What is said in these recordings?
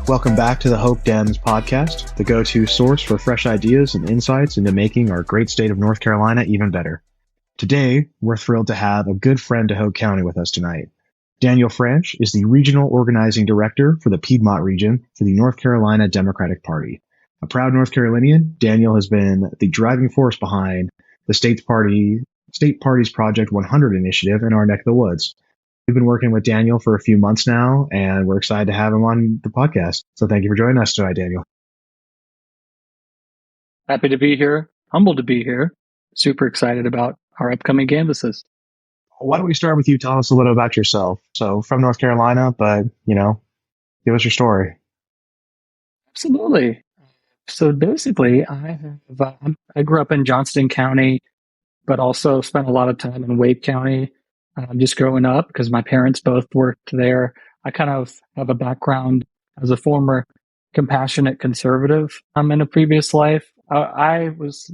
Welcome back to the Hoke Dems podcast, the go-to source for fresh ideas and insights into making our great state of North Carolina even better. Today, we're thrilled to have a good friend to Hoke County with us tonight. Daniel Franch is the Regional Organizing Director for the Piedmont region for the North Carolina Democratic Party. A proud North Carolinian, Daniel has been the driving force behind the State Party's Project 100 initiative in our neck of the woods. We've been working with Daniel for a few months now, and we're excited to have him on the podcast. So thank you for joining us tonight, Daniel. Happy to be here. Humbled to be here. Super excited about our upcoming canvases. Why don't we start with you telling us a little about yourself? So from North Carolina, but, give us your story. Absolutely. So basically, I grew up in Johnston County, but also spent a lot of time in Wake County. Just growing up, because my parents both worked there. I kind of have a background as a former compassionate conservative in a previous life. I was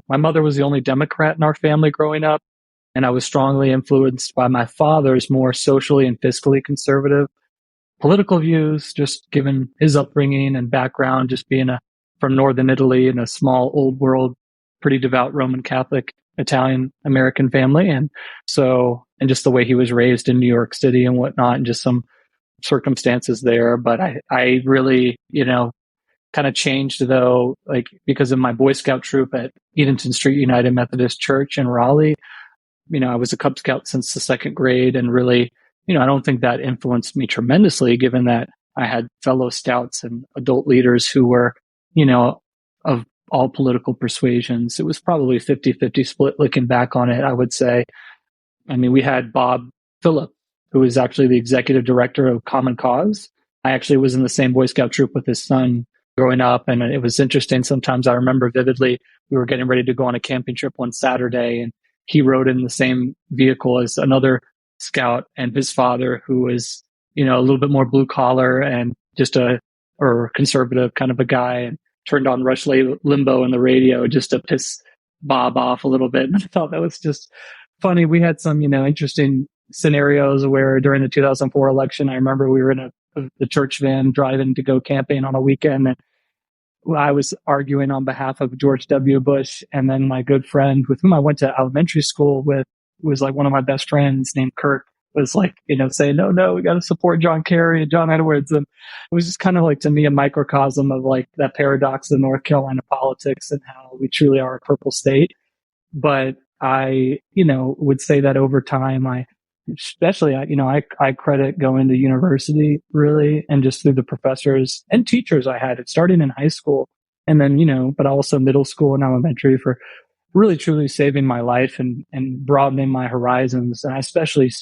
my mother was the only Democrat in our family growing up, and I was strongly influenced by my father's more socially and fiscally conservative political views, just given his upbringing and background, just being from Northern Italy in a small old world, pretty devout Roman Catholic Italian American family. And just the way he was raised in New York City and whatnot, and just some circumstances there. But I really, kind of changed though, like because of my Boy Scout troop at Edenton Street United Methodist Church in Raleigh. I was a Cub Scout since the second grade, and really, I don't think that influenced me tremendously, given that I had fellow scouts and adult leaders who were, of all political persuasions. It was probably 50-50 split looking back on it, I would say. I mean, we had Bob Phillip, who was actually the executive director of Common Cause. I actually was in the same Boy Scout troop with his son growing up, and it was interesting. Sometimes I remember vividly, we were getting ready to go on a camping trip one Saturday, and he rode in the same vehicle as another scout and his father, who was, a little bit more blue collar and just or conservative kind of a guy, and turned on Rush Limbaugh in the radio just to piss Bob off a little bit. And I thought that was just funny. We had some, interesting scenarios where during the 2004 election, I remember we were in the church van driving to go camping on a weekend, and I was arguing on behalf of George W. Bush. And then my good friend with whom I went to elementary school with, was like one of my best friends named Kirk, was like, saying, no, we got to support John Kerry and John Edwards. And it was just kind of like, to me, a microcosm of like that paradox of North Carolina politics and how we truly are a purple state. But I, would say that over time, I credit going to university really, and just through the professors and teachers I had, starting in high school, and then, but also middle school and elementary, for really truly saving my life and broadening my horizons. And I especially,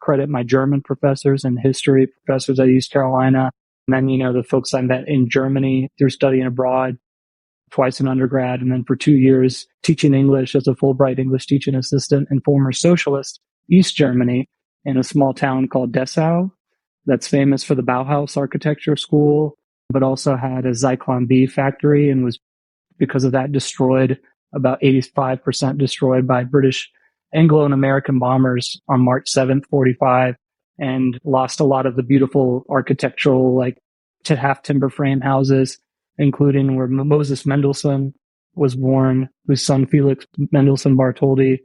credit my German professors and history professors at East Carolina. And then, the folks I met in Germany through studying abroad twice in undergrad. And then for 2 years teaching English as a Fulbright English teaching assistant in former socialist East Germany in a small town called Dessau that's famous for the Bauhaus architecture school, but also had a Zyklon B factory and was, because of that, destroyed, about 85% destroyed by British Anglo and American bombers on March 7th, 45, and lost a lot of the beautiful architectural, like half timber frame houses, including where Moses Mendelssohn was born, whose son Felix Mendelssohn Bartholdy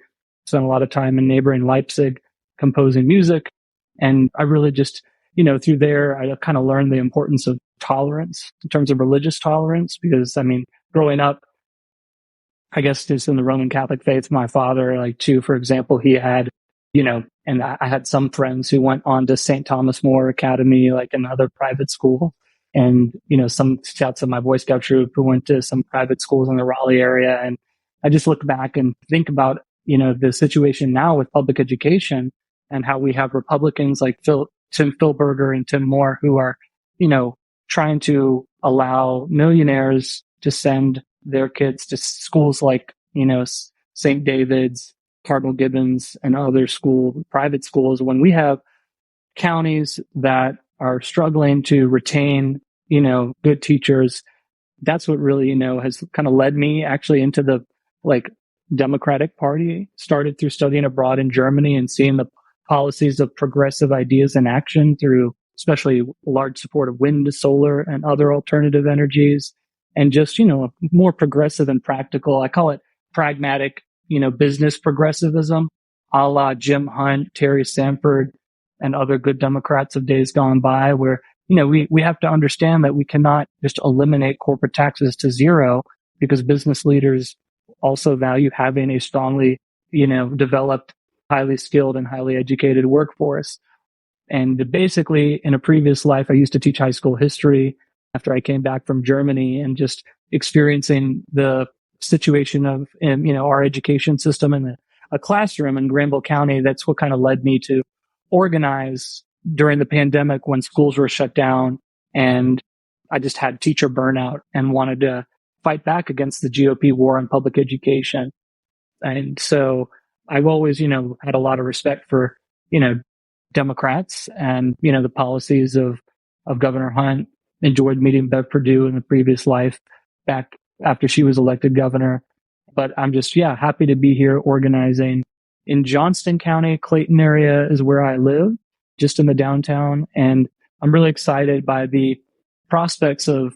spent a lot of time in neighboring Leipzig composing music. And I really just, through there, I kind of learned the importance of tolerance in terms of religious tolerance, because, growing up, I guess just in the Roman Catholic faith, my father, for example, he had, and I had some friends who went on to St. Thomas More Academy, like another private school. And, some scouts of my Boy Scout troop who went to some private schools in the Raleigh area. And I just look back and think about, the situation now with public education and how we have Republicans like Tim Philberger and Tim Moore who are, trying to allow millionaires to send their kids to schools like, St. David's, Cardinal Gibbons, and other private schools, when we have counties that are struggling to retain, good teachers. That's what really, has kind of led me actually into the Democratic Party. Started through studying abroad in Germany and seeing the policies of progressive ideas in action through especially large support of wind, solar, and other alternative energies, and just, more progressive and practical. I call it pragmatic, business progressivism, a la Jim Hunt, Terry Sanford, and other good Democrats of days gone by, where, we have to understand that we cannot just eliminate corporate taxes to zero, because business leaders also value having a strongly, developed, highly skilled and highly educated workforce. And basically, in a previous life, I used to teach high school history after I came back from Germany, and just experiencing the situation of, our education system in a classroom in Granville County. That's what kind of led me to organize during the pandemic when schools were shut down. And I just had teacher burnout and wanted to fight back against the GOP war on public education. And so I've always, had a lot of respect for, Democrats and, the policies of Governor Hunt. Enjoyed meeting Bev Perdue in the previous life back after she was elected governor. But I'm just, happy to be here organizing in Johnston County. Clayton area is where I live, just in the downtown. And I'm really excited by the prospects of,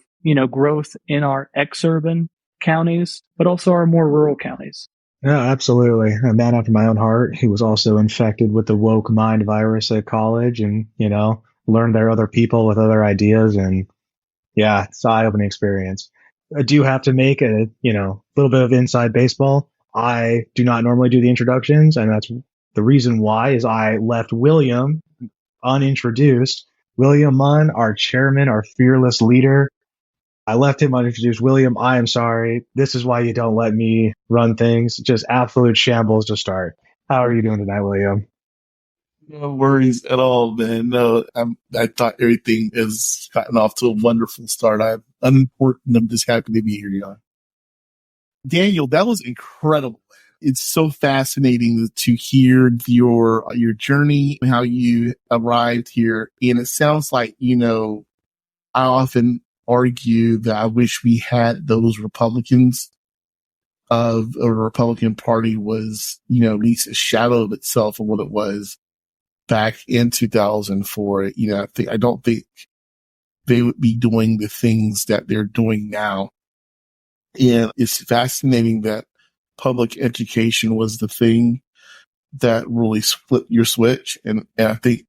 growth in our exurban counties, but also our more rural counties. Yeah, absolutely. A man after my own heart. He was also infected with the woke mind virus at college and, learned there are other people with other ideas. And yeah, it's an eye-opening experience. I do have to make a, little bit of inside baseball. I do not normally do the introductions, and that's the reason why is I left William unintroduced. William Munn, our chairman, our fearless leader. I left him unintroduced. William, I am sorry. This is why you don't let me run things. Just absolute shambles to start. How are you doing tonight, William? No worries at all, man. No, I thought everything has gotten off to a wonderful start. I'm unimportant. I'm just happy to be here, Jan. Daniel, that was incredible. It's so fascinating to hear your journey, how you arrived here. And it sounds like, I often argue that I wish we had those Republicans of a Republican Party was, at least a shadow of itself of what it was back in 2004. I don't think they would be doing the things that they're doing now. And it's fascinating that public education was the thing that really flipped your switch. And I think,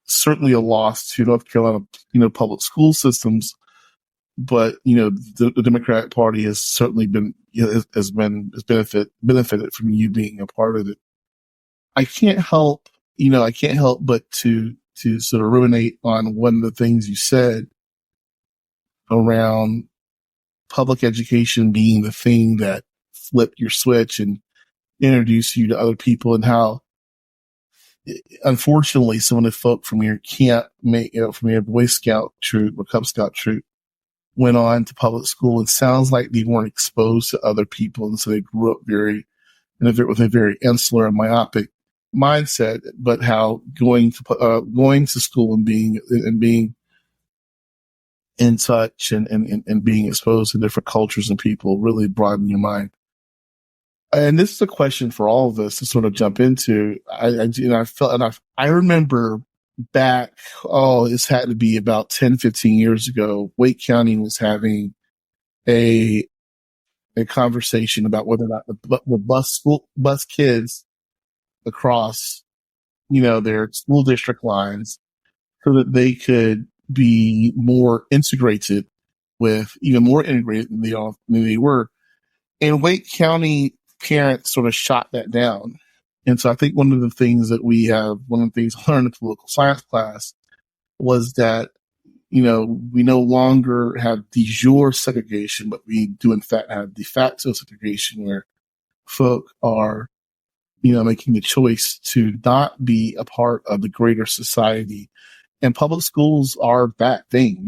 certainly a loss to North Carolina, public school systems. But, the Democratic Party has certainly been, has benefited from you being a part of it. I can't help but to sort of ruminate on one of the things you said around public education being the thing that flipped your switch and introduced you to other people, and how, unfortunately, some of the folk from your camp, from your Boy Scout troop or Cub Scout troop, went on to public school, and sounds like they weren't exposed to other people, and so they grew up with a very insular and myopic mindset. But how going to school and being in touch and being exposed to different cultures and people really broaden your mind. And this is a question for all of us to sort of jump into. I remember back, this had to be about 10, 15 years ago, Wake County was having a conversation about whether or not the bus kids across, their school district lines, so that they could be more integrated even more integrated than they were. And Wake County parents sort of shot that down. And so I think one of the things I learned in political science class was that, we no longer have de jure segregation, but we do in fact have de facto segregation, where folk are, making the choice to not be a part of the greater society. And public schools are that thing.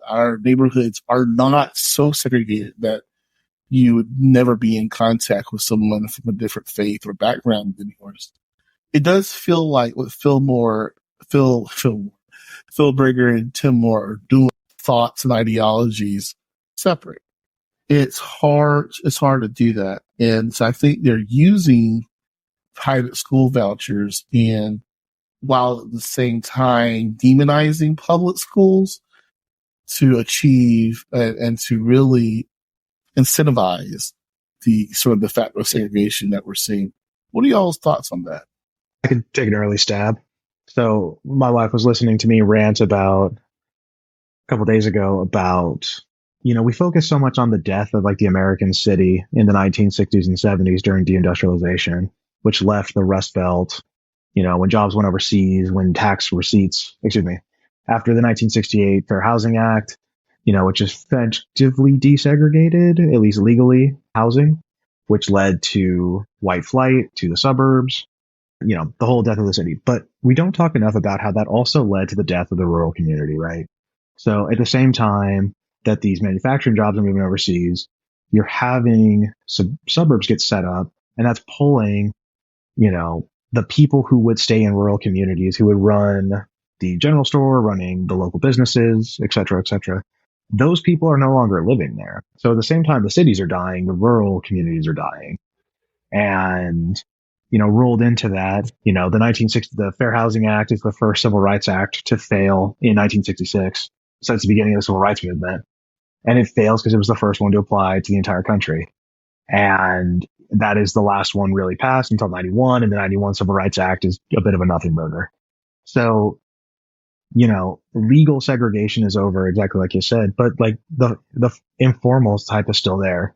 Our neighborhoods are not so segregated that you would never be in contact with someone from a different faith or background than yours. It does feel like what Phil Brigger and Tim Moore are doing, thoughts and ideologies separate. It's hard to do that. And so I think they're using private school vouchers and while at the same time demonizing public schools to achieve and to really incentivize the sort of de facto segregation that we're seeing. What are y'all's thoughts on that? I could take an early stab. So my wife was listening to me rant about a couple days ago about, we focus so much on the death of like the American city in the 1960s and 70s during deindustrialization, which left the Rust Belt, when jobs went overseas, when tax receipts, after the 1968 Fair Housing Act, which effectively desegregated, at least legally, housing, which led to white flight to the suburbs, the whole death of the city. But we don't talk enough about how that also led to the death of the rural community, right? So at the same time that these manufacturing jobs are moving overseas, you're having suburbs get set up, and that's pulling, the people who would stay in rural communities, who would run the general store, running the local businesses, et cetera, et cetera. Those people are no longer living there. So at the same time the cities are dying, the rural communities are dying. And, rolled into that, the Fair Housing Act is the first Civil Rights Act to fail in 1966. So it's the beginning of the Civil Rights Movement. And it fails because it was the first one to apply to the entire country. And that is the last one really passed until 91. And the 91 Civil Rights Act is a bit of a nothing burger. So, legal segregation is over, exactly like you said, but like the informal type is still there,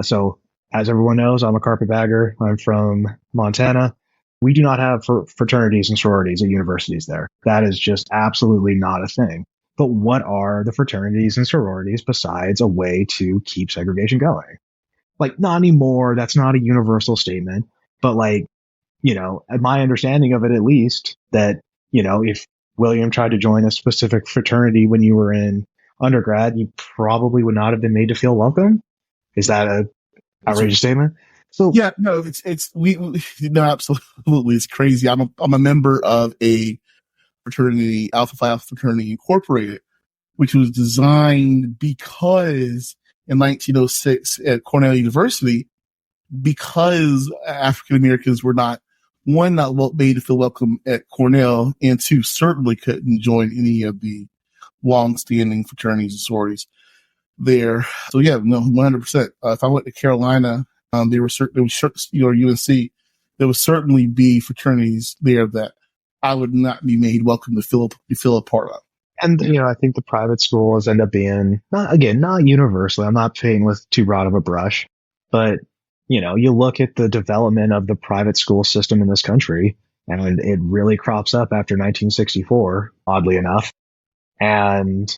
so as everyone knows, I'm a carpetbagger. I'm from Montana. We do not have fraternities and sororities at universities there. That is just absolutely not a thing. But what are the fraternities and sororities besides a way to keep segregation going? Like, not anymore. That's not a universal statement. But like, my understanding of it, at least, that, if William tried to join a specific fraternity when you were in undergrad, you probably would not have been made to feel welcome. Is that a outrageous statement? So yeah, no, we absolutely, it's crazy. I'm a member of a fraternity, Alpha Phi Alpha Fraternity Incorporated, which was designed because in 1906 at Cornell University, because African Americans were not made to feel welcome at Cornell, and two, certainly couldn't join any of the long-standing fraternities and sororities there. So yeah, no, 100%. If I went to Carolina, there was UNC, there would certainly be fraternities there that I would not be made welcome to feel a part of. And, I think the private schools end up being, not universally, I'm not painting with too broad of a brush, but, you look at the development of the private school system in this country, and it really crops up after 1964, oddly enough. And,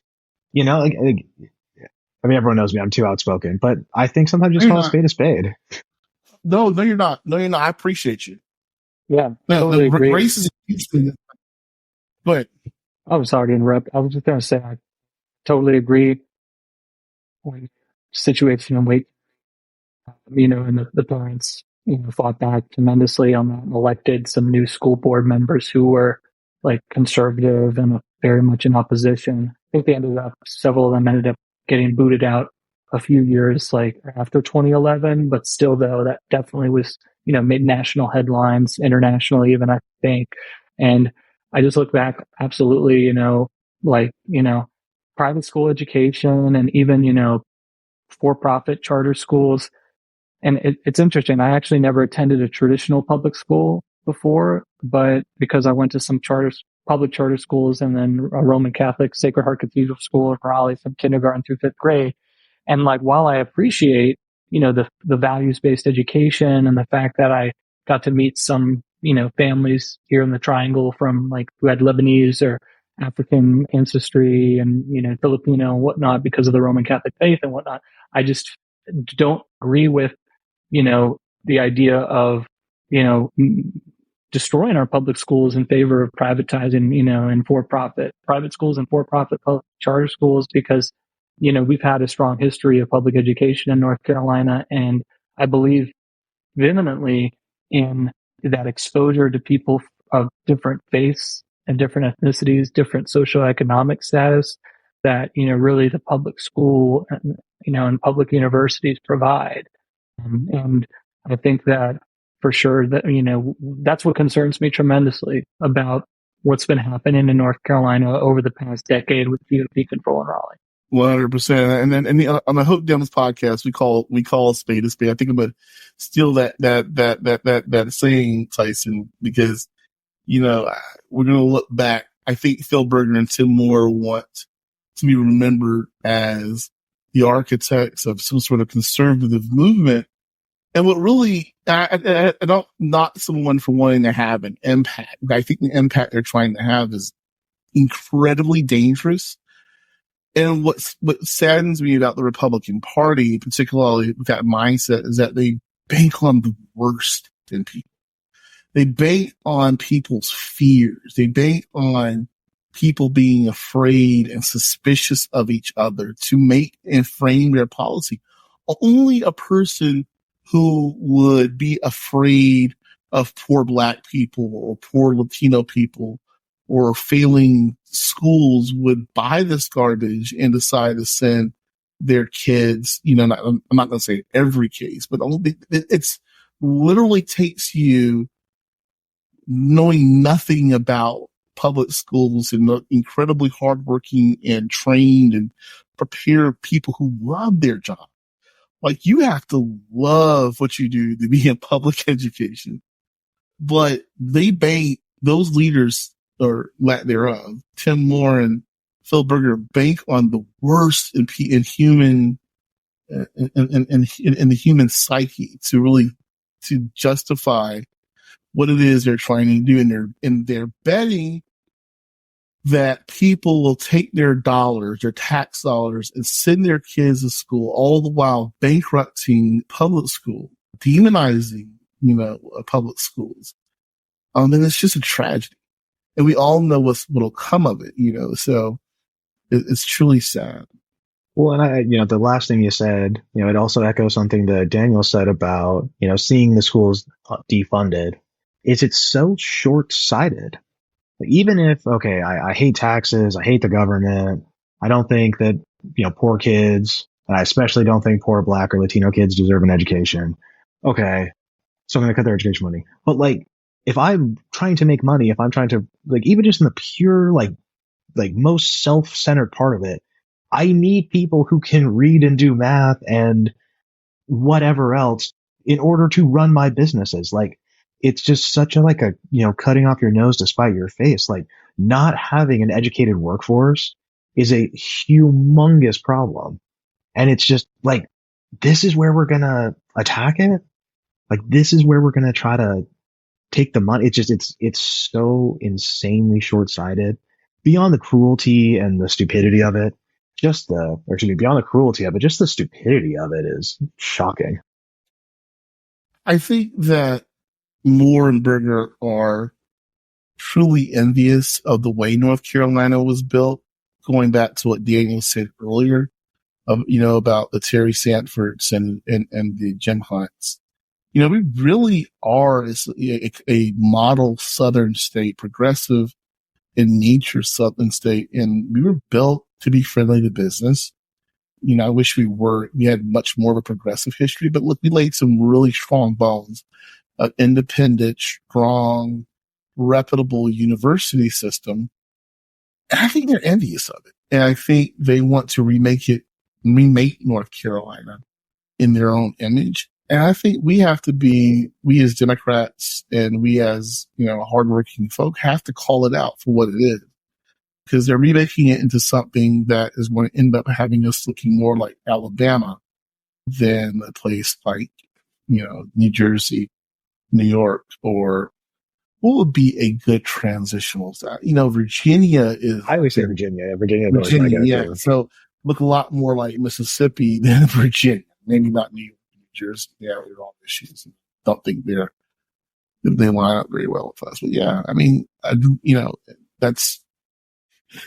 everyone knows me, I'm too outspoken, but I think sometimes just call a spade a spade. No, you're not. No, you're not. I appreciate you. Yeah, totally agree. Race is Go ahead. I'm sorry to interrupt. I was just going to say I totally agree. When situation in Wake, and the parents, fought back tremendously on that and elected some new school board members who were like conservative and very much in opposition. I think several of them ended up getting booted out a few years like after 2011, but still though, that definitely was, made national headlines, internationally even, I think. And I just look back, absolutely, private school education and even, for-profit charter schools. And it's interesting. I actually never attended a traditional public school before, but because I went to some public charter schools and then a Roman Catholic Sacred Heart Cathedral School in Raleigh from kindergarten through fifth grade. And like, while I appreciate, the values-based education and the fact that I got to meet some, families here in the Triangle from like who had Lebanese or African ancestry and, Filipino and whatnot because of the Roman Catholic faith and whatnot, I just don't agree with, the idea of, destroying our public schools in favor of privatizing, and private schools and for-profit charter schools, because, we've had a strong history of public education in North Carolina. And I believe vehemently in that exposure to people of different faiths and different ethnicities, different socioeconomic status that, really the public school, and public universities provide. And I think that for sure. That, that's what concerns me tremendously about what's been happening in North Carolina over the past decade with GOP control in Raleigh. 100%. And then, on the Hope Downs podcast, we call a spade a spade. I think I'm gonna steal that saying, Tyson, because we're gonna look back. I think Phil Berger and Tim Moore want to be remembered as the architects of some sort of conservative movement. And what really, I don't not someone for wanting to have an impact. I think the impact they're trying to have is incredibly dangerous. And what saddens me about the Republican Party, particularly with that mindset, is that they bank on the worst in people. They bank on people's fears. They bank on people being afraid and suspicious of each other to make and frame their policy. Only a person who would be afraid of poor Black people or poor Latino people or failing schools would buy this garbage and decide to send their kids, I'm not going to say every case, but it's literally takes you knowing nothing about public schools and incredibly hardworking and trained and prepared people who love their job. Like, you have to love what you do to be in public education, but those leaders, or lack thereof, Tim Moore and Phil Berger, bank on the worst in human, in the human psyche to justify what it is they're trying to do. And they're betting that people will take their dollars, their tax dollars, and send their kids to school, all the while bankrupting public school, demonizing, public schools. And it's just a tragedy. And we all know what'll come of it, so it's truly sad. Well, and the last thing you said, it also echoes something that Daniel said about, seeing the schools defunded. It's so short-sighted. Even if, okay, I hate taxes, I hate the government, I don't think that, poor kids, and I especially don't think poor Black or Latino kids deserve an education. Okay, so I'm going to cut their education money. But if I'm trying to make money, if I'm trying to, even just in the pure, most self-centered part of it, I need people who can read and do math and whatever else in order to run my businesses. It's just such a, cutting off your nose to spite your face. Not having an educated workforce is a humongous problem. And it's just this is where we're going to attack it. This is where we're going to try to take the money. It's so insanely short-sighted, beyond the cruelty and the stupidity of it. Beyond the cruelty of it, just the stupidity of it is shocking. I think that Moore and Berger are truly envious of the way North Carolina was built, going back to what Daniel said earlier, about the Terry Sanfords and the Jim Hunts. We really are a model Southern state, progressive in nature Southern state, and we were built to be friendly to business. I wish we had much more of a progressive history, but look, we laid some really strong bones of independent, strong, reputable university system. And I think they're envious of it. And I think they want to remake North Carolina in their own image. And I think we as Democrats and we as, hardworking folk have to call it out for what it is. Because they're remaking it into something that is going to end up having us looking more like Alabama than a place like, New Jersey, New York, or what would be a good transitional side? Virginia is. I always say Virginia. Virginia, yeah. So look a lot more like Mississippi than Virginia. Maybe not New York, New Jersey. Yeah, we're all issues. Don't think they line up very well with us. But yeah, I mean, that's.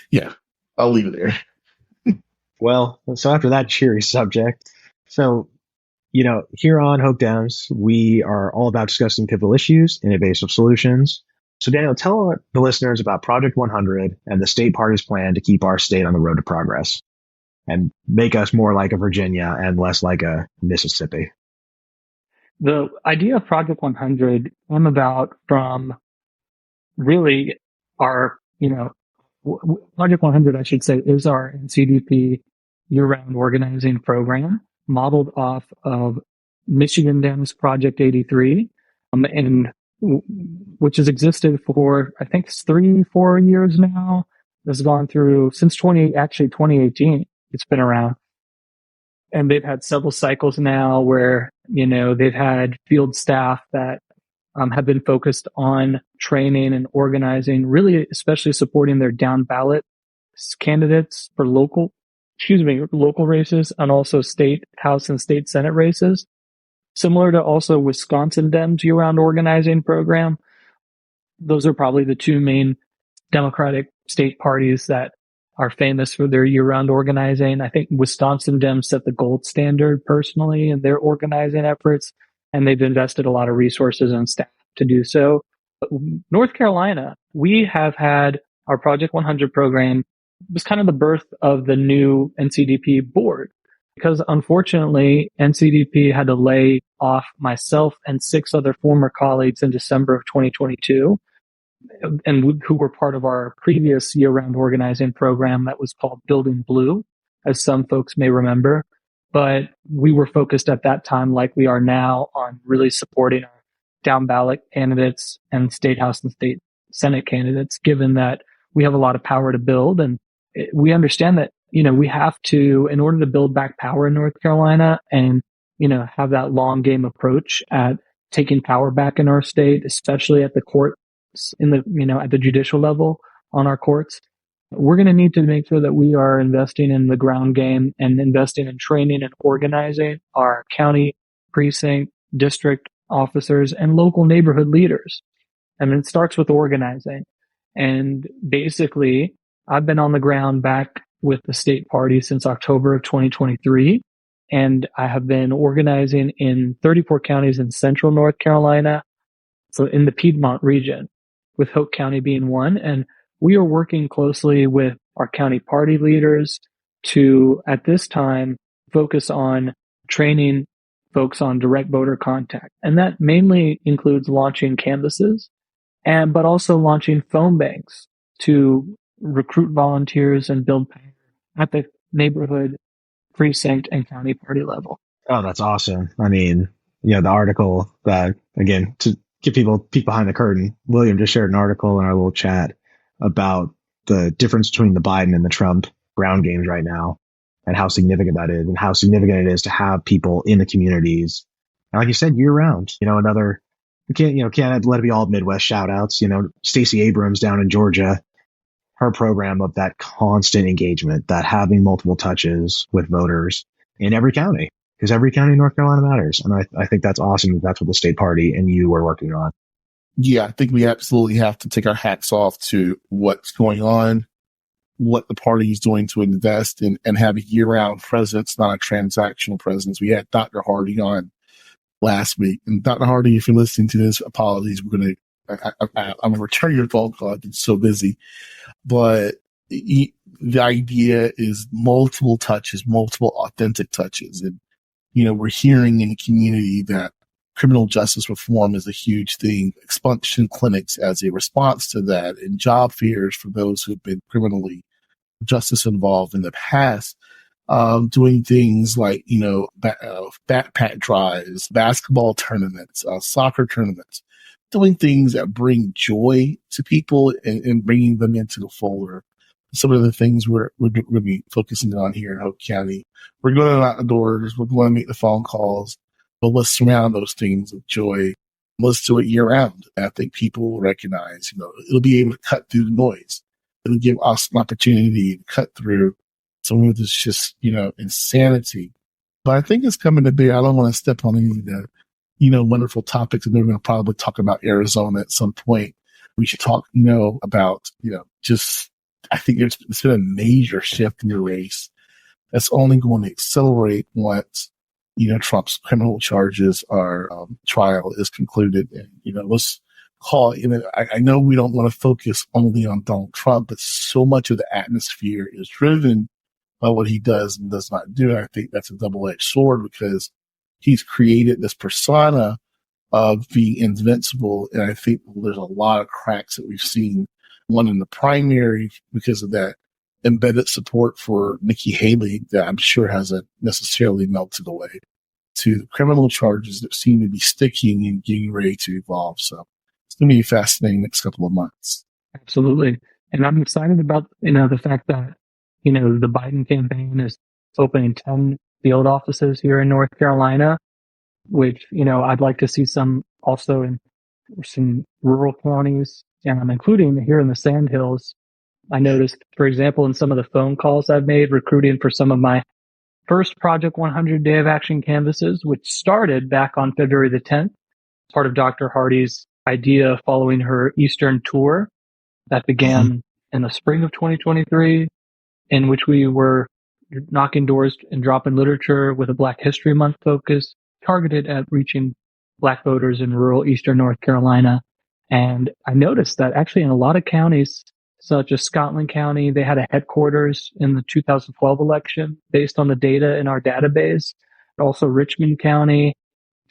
Yeah, I'll leave it there. Well, so after that cheery subject, here on Hoke Downs, we are all about discussing pivotal issues and evasive solutions. So Daniel, tell the listeners about Project 100 and the state party's plan to keep our state on the road to progress and make us more like a Virginia and less like a Mississippi. The idea of Project 100 came about from really our, Project 100, I should say, is our NCDP year-round organizing program modeled off of Michigan Dems Project 83, and which has existed for, I think, 3-4 years now. This has gone through since 2018. It's been around. And they've had several cycles now where, they've had field staff that have been focused on training and organizing, really, especially supporting their down ballot candidates for local races, and also state House and state Senate races. Similar to also Wisconsin Dems year-round organizing program. Those are probably the two main Democratic state parties that are famous for their year-round organizing. I think Wisconsin Dems set the gold standard personally in their organizing efforts, and they've invested a lot of resources and staff to do so. But North Carolina, we have had our Project 100 program. It was kind of the birth of the new NCDP board, because unfortunately, NCDP had to lay off myself and 6 other former colleagues in December of 2022, and who were part of our previous year-round organizing program that was called Building Blue, as some folks may remember. But we were focused at that time, like we are now, on really supporting our down ballot candidates and state House and state Senate candidates, given that we have a lot of power to build. And we understand that, we have to, in order to build back power in North Carolina and, have that long game approach at taking power back in our state, especially at the court, at the judicial level on our courts, we're going to need to make sure that we are investing in the ground game and investing in training and organizing our county, precinct, district officers, and local neighborhood leaders. And it starts with organizing. And basically, I've been on the ground back with the state party since October of 2023. And I have been organizing in 34 counties in central North Carolina, so in the Piedmont region, with Hoke County being one. And we are working closely with our county party leaders to, at this time, focus on training folks on direct voter contact. And that mainly includes launching canvases, but also launching phone banks to recruit volunteers and build power at the neighborhood, precinct, and county party level. Oh, that's awesome. I mean, the article that, again, to give people peek behind the curtain, William just shared an article in our little chat about the difference between the Biden and the Trump ground games right now, and how significant that is, and how significant it is to have people in the communities. And like you said, year round, we can't let it be all Midwest shout outs. Stacey Abrams down in Georgia, her program of that constant engagement, that having multiple touches with voters in every county, because every county in North Carolina matters. And I think that's awesome. That's what the state party and you are working on. Yeah, I think we absolutely have to take our hats off to what's going on, what the party is doing to invest in and have a year-round presence, not a transactional presence. We had Dr. Hardy on last week. And Dr. Hardy, if you're listening to this, apologies. I'm going to return your phone call. I've been so busy. But the idea is multiple touches, multiple authentic touches. And, we're hearing in the community that criminal justice reform is a huge thing, expulsion clinics as a response to that, and job fairs for those who have been criminally justice involved in the past, doing things like, backpack drives, basketball tournaments, soccer tournaments, doing things that bring joy to people and bringing them into the fold. Some of the things we're going to be focusing on here in Hoke County. We're going to knock the doors. We're going to make the phone calls. But let's surround those things with joy. Let's do it year round. I think people will recognize, it'll be able to cut through the noise. It'll give us an opportunity to cut through some of this just, insanity. But I think it's coming to be, I don't want to step on any of the, wonderful topics. And we're going to probably talk about Arizona at some point. We should talk, about, I think it's been a major shift in the race that's only going to accelerate once, Trump's criminal charges trial is concluded. And, let's call it, I know we don't want to focus only on Donald Trump, but so much of the atmosphere is driven by what he does and does not do. And I think that's a double-edged sword because he's created this persona of being invincible. And I think there's a lot of cracks that we've seen. One in the primary because of that embedded support for Nikki Haley that I'm sure hasn't necessarily melted away, to the criminal charges that seem to be sticking and getting ready to evolve. So it's going to be fascinating next couple of months. Absolutely. And I'm excited about, the fact that, the Biden campaign is opening 10 field offices here in North Carolina, which, I'd like to see some also in some rural counties, including here in the Sandhills. I noticed, for example, in some of the phone calls I've made recruiting for some of my first Project 100 Day of Action canvases, which started back on February the 10th, part of Dr. Hardy's idea following her Eastern tour that began in the spring of 2023, in which we were knocking doors and dropping literature with a Black History Month focus targeted at reaching Black voters in rural Eastern North Carolina. And I noticed that actually in a lot of counties, such as Scotland County, they had a headquarters in the 2012 election based on the data in our database. Also Richmond County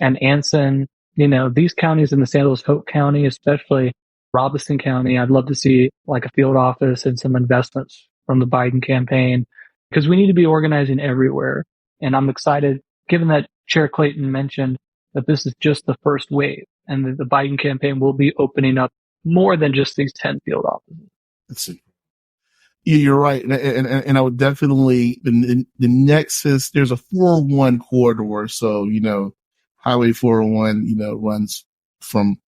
and Anson, these counties in the Sandals, Hoke County, especially Robeson County, I'd love to see like a field office and some investments from the Biden campaign, because we need to be organizing everywhere. And I'm excited, given that Chair Clayton mentioned that this is just the first wave and that the Biden campaign will be opening up more than just these 10 field offices. Let's see. Yeah, you're right. And I would definitely, the nexus, there's a 401 corridor. So, Highway 401, runs from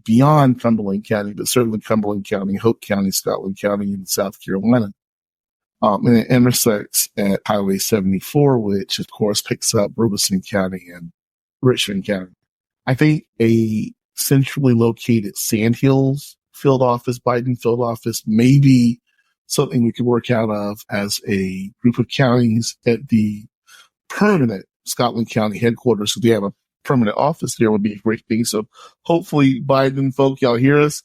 beyond Cumberland County, but certainly Cumberland County, Hoke County, Scotland County, and South Carolina. And it intersects at Highway 74, which of course picks up Robeson County and Richmond County. I think a centrally located Sandhills field office, Biden field office, may be something we could work out of as a group of counties at the permanent Scotland County headquarters. So they have a permanent office there would be a great thing. So hopefully Biden folk, y'all hear us.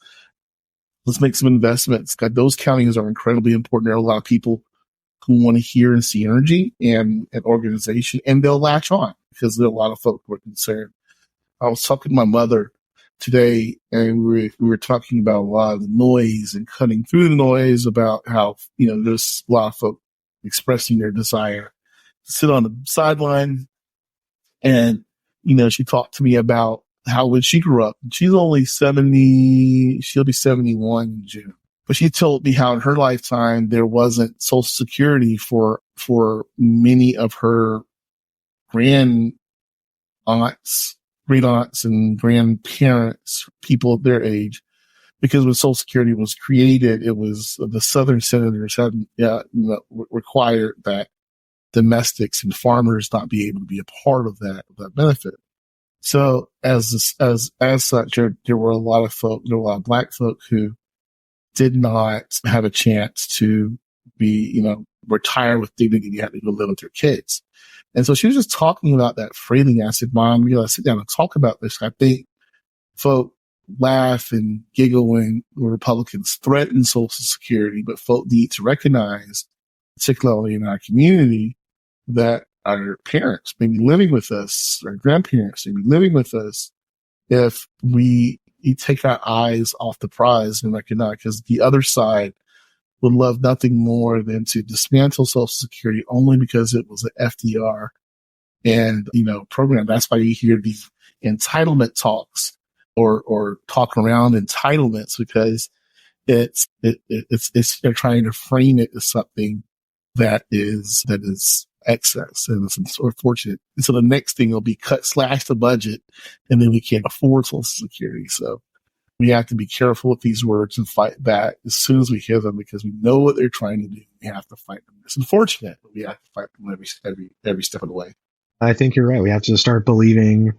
Let's make some investments. God, those counties are incredibly important. There are a lot of people who want to hear and see energy and organization, and they'll latch on because there are a lot of folk who are concerned. I was talking to my mother today, and we were talking about a lot of the noise and cutting through the noise about how, there's a lot of folk expressing their desire to sit on the sideline. And, she talked to me about how when she grew up, she's only 70, she'll be 71 in June. But she told me how in her lifetime, there wasn't Social Security for many of her great aunts and grandparents, people of their age, because when Social Security was created, it was the Southern senators had required that domestics and farmers not be able to be a part of that benefit. So as such, there were a lot of Black folk who did not have a chance to be, retire with dignity. You had to go live with their kids. And so she was just talking about that freely. I said, Mom, we got to sit down and talk about this. I think folk laugh and giggle when Republicans threaten Social Security, but folk need to recognize, particularly in our community, that our parents may be living with us, our grandparents may be living with us, if we take our eyes off the prize and recognize, because the other side would love nothing more than to dismantle Social Security only because it was an FDR and, program. That's why you hear these entitlement talks or talk around entitlements, because it's they're trying to frame it as something that is excess, and it's unfortunate. And so the next thing will be slash the budget, and then we can't afford Social Security. So we have to be careful with these words and fight back as soon as we hear them, because we know what they're trying to do. We have to fight them. It's unfortunate, but we have to fight them every step of the way. I think you're right. We have to start believing,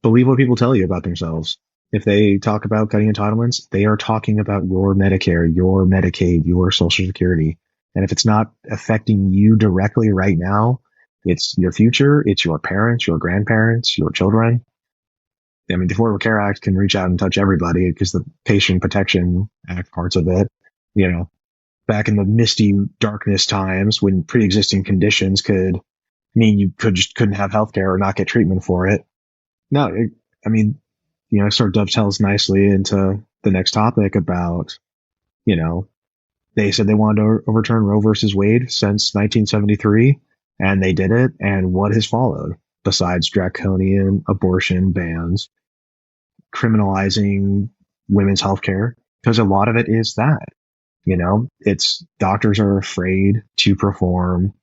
believe what people tell you about themselves. If they talk about cutting entitlements, they are talking about your Medicare, your Medicaid, your Social Security. And if it's not affecting you directly right now, it's your future, it's your parents, your grandparents, your children. I mean, the Affordable Care Act can reach out and touch everybody because the Patient Protection Act parts of it, back in the misty darkness times when pre-existing conditions could mean you couldn't have healthcare or not get treatment for it. No, I mean, it sort of dovetails nicely into the next topic about, you know, they said they wanted to overturn Roe versus Wade since 1973, and they did it. And what has followed besides draconian abortion bans, criminalizing women's health care? Because a lot of it is that, it's doctors are afraid to perform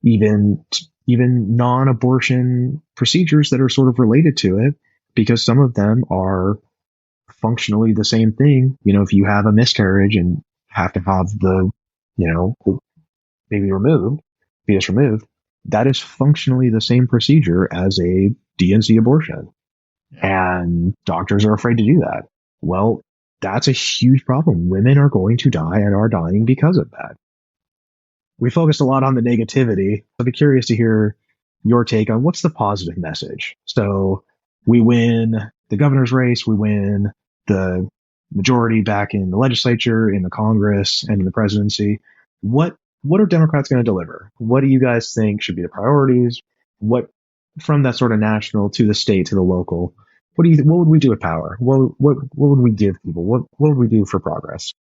even non-abortion procedures that are sort of related to it, because some of them are functionally the same thing. If you have a miscarriage and have to have the, baby removed, fetus removed, that is functionally the same procedure as a DNC abortion. And doctors are afraid to do that. Well, that's a huge problem. Women are going to die and are dying because of that. We focused a lot on the negativity. I'd be curious to hear your take on what's the positive message. So we win the governor's race, we win the majority back in the legislature, in the Congress, and in the presidency. What are Democrats going to deliver? What do you guys think should be the priorities? What, from that sort of national to the state to the local, what would we do with power? What would we give people? What would we do for progress?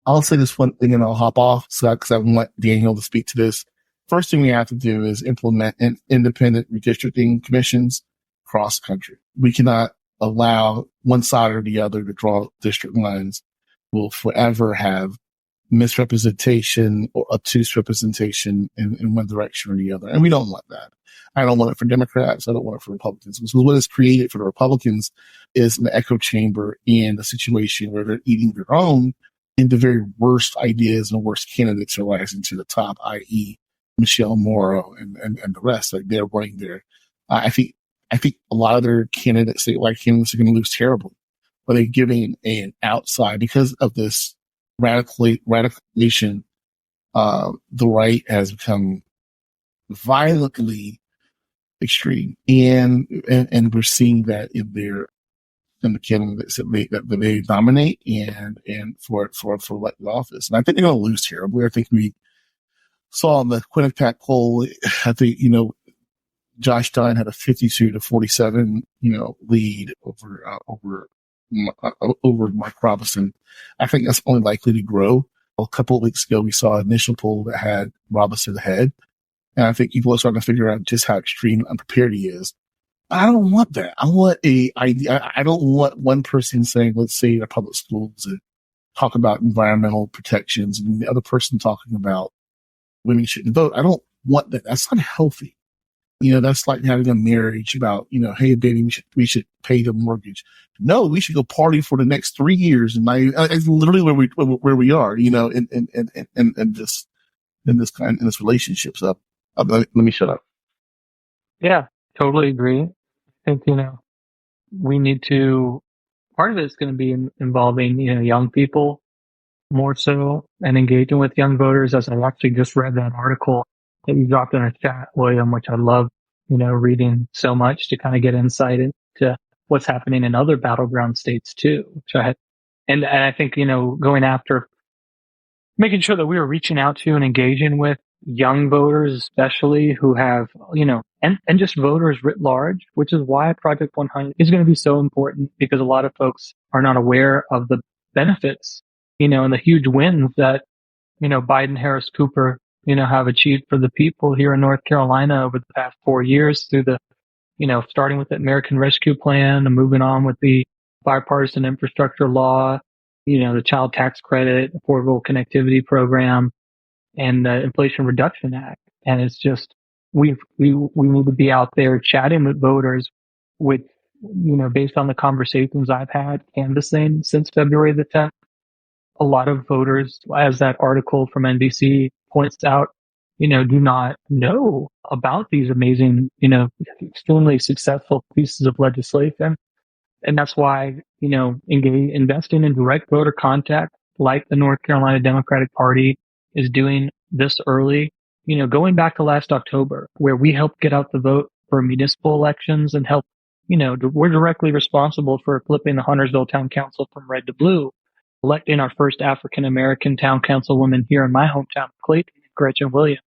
I'll say this one thing and I'll hop off because I want Daniel to speak to this. First thing we have to do is implement independent redistricting commissions across the country. We cannot allow one side or the other to draw district lines. We'll forever have misrepresentation or obtuse representation in one direction or the other. And we don't want that. I don't want it for Democrats. I don't want it for Republicans. Because what is created for the Republicans is an echo chamber and a situation where they're eating their own, and the very worst ideas and worst candidates are rising to the top, i.e. Michelle Morrow and the rest. Like, they're running there. I think a lot of their candidates, statewide candidates, are going to lose terribly. But they're giving an outside because of this radicalization. The right has become violently extreme, and we're seeing that in the candidates that they nominate and for elected office. And I think they're going to lose terribly. I think we saw in the Quinnipiac poll, I think, Josh Stein had a 52-47, lead over Mark Robinson. I think that's only likely to grow. A couple of weeks ago, we saw an initial poll that had Robinson ahead. And I think people are starting to figure out just how extreme unprepared he is. I don't want that. I don't want one person saying, let's say, the public schools and talk about environmental protections, and the other person talking about women shouldn't vote. I don't want that. That's not healthy. That's like having a marriage about, hey, baby, we should pay the mortgage. No, we should go party for the next 3 years. And it's literally where we are, in this relationship. So let me shut up. Yeah, totally agree. I think, we need to, part of it is going to be involving, young people more so, and engaging with young voters. As I actually just read that article that you dropped in a chat, William, which I love, reading so much to kind of get insight into what's happening in other battleground states too, and I think, going after making sure that we are reaching out to and engaging with young voters, especially who have, and just voters writ large, which is why Project 100 is going to be so important, because a lot of folks are not aware of the benefits, and the huge wins that, Biden, Harris, Cooper, have achieved for the people here in North Carolina over the past 4 years through the, starting with the American Rescue Plan and moving on with the bipartisan infrastructure law, the child tax credit, affordable connectivity program, and the Inflation Reduction Act. And it's just, we need to be out there chatting with voters with, based on the conversations I've had canvassing since February the 10th. A lot of voters, as that article from NBC points out, do not know about these amazing, extremely successful pieces of legislation. And that's why, investing in direct voter contact, like the North Carolina Democratic Party is doing this early, going back to last October, where we helped get out the vote for municipal elections and help, we're directly responsible for flipping the Huntersville Town Council from red to blue, electing our first African-American town councilwoman here in my hometown of Clayton, Gretchen Williams.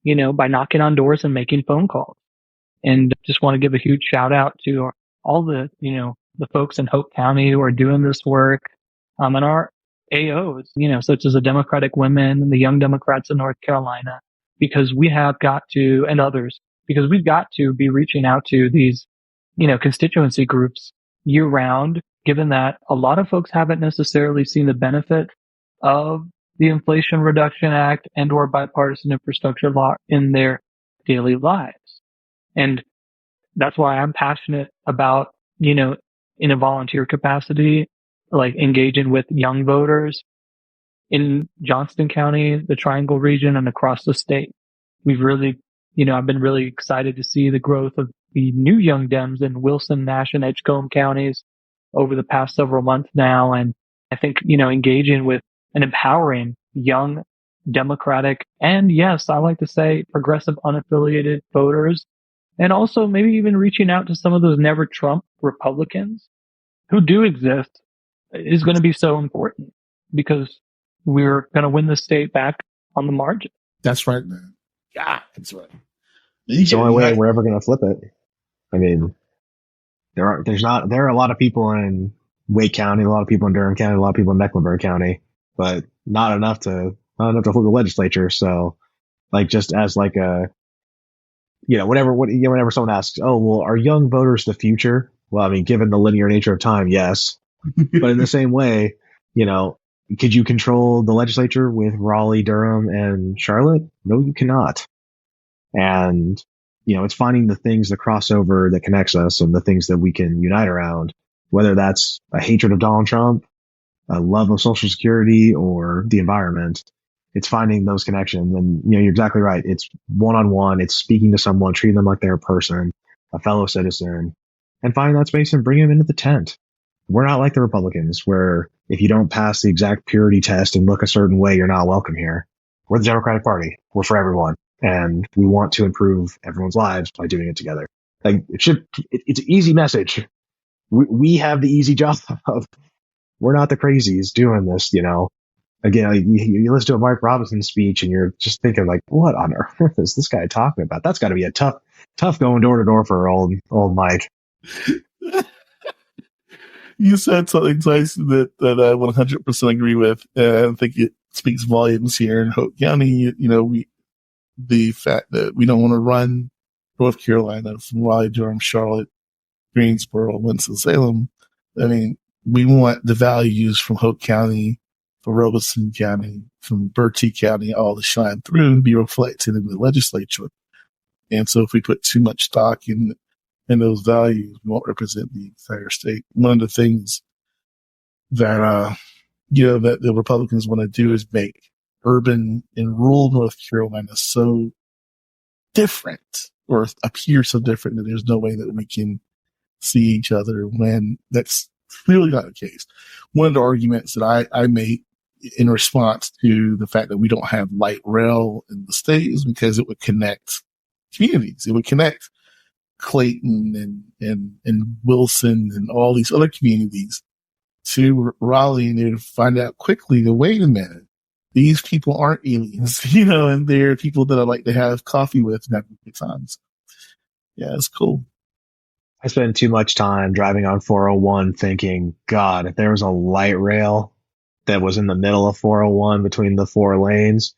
by knocking on doors and making phone calls. And just want to give a huge shout out to all the, the folks in Hoke County who are doing this work, and our AOs, such as the Democratic Women and the Young Democrats in North Carolina, because we have got to, and others, because we've got to be reaching out to these, constituency groups year round, given that a lot of folks haven't necessarily seen the benefit of the Inflation Reduction Act and or bipartisan infrastructure law in their daily lives. And that's why I'm passionate about, in a volunteer capacity, like engaging with young voters in Johnston County, the Triangle region, and across the state. We've really, I've been really excited to see the growth of the new young Dems in Wilson, Nash, and Edgecombe counties over the past several months now. And I think, engaging with and empowering young Democratic and, yes, I like to say progressive unaffiliated voters, and also maybe even reaching out to some of those never Trump Republicans who do exist, is going to be so important, because we're going to win the state back on the margin. That's right, man. Yeah, that's right. It's the only way we're ever going to flip it. I mean, there are a lot of people in Wake County, a lot of people in Durham County, a lot of people in Mecklenburg County, but not enough to flip the legislature. So, like, just as like a, whenever someone asks, oh, well, are young voters the future? Well, I mean, given the linear nature of time, yes. But in the same way, could you control the legislature with Raleigh, Durham, and Charlotte? No, you cannot. And, it's finding the things, the crossover that connects us and the things that we can unite around, whether that's a hatred of Donald Trump, a love of Social Security, or the environment. It's finding those connections. And, you're exactly right. It's one-on-one. It's speaking to someone, treating them like they're a person, a fellow citizen, and finding that space and bringing them into the tent. We're not like the Republicans, where if you don't pass the exact purity test and look a certain way, you're not welcome here. We're the Democratic Party. We're for everyone. And we want to improve everyone's lives by doing it together. Like, it's an easy message. We have the easy job. We're not the crazies doing this, Again, you listen to a Mark Robinson speech and you're just thinking, like, what on earth is this guy talking about? That's got to be a tough going door to door for old Mike. You said something nice that I 100% agree with. I think it speaks volumes here in Hoke County. The fact that we don't want to run North Carolina from Raleigh, Durham, Charlotte, Greensboro, Winston-Salem. I mean, we want the values from Hoke County, from Robeson County, from Bertie County, all to shine through and be reflected in the legislature. And so if we put too much stock in those values, we won't represent the entire state. One of the things that, that the Republicans want to do is make urban and rural North Carolina so different, or appear so different, that there's no way that we can see each other, when that's clearly not the case. One of the arguments that I make in response to the fact that we don't have light rail in the state is because it would connect communities. It would connect Clayton and Wilson and all these other communities to Raleigh, and they'd find out quickly that, wait a minute, these people aren't aliens, and they're people that I like to have coffee with and have good times. Yeah, it's cool. I spend too much time driving on 401 thinking, God, if there was a light rail that was in the middle of 401 between the four lanes,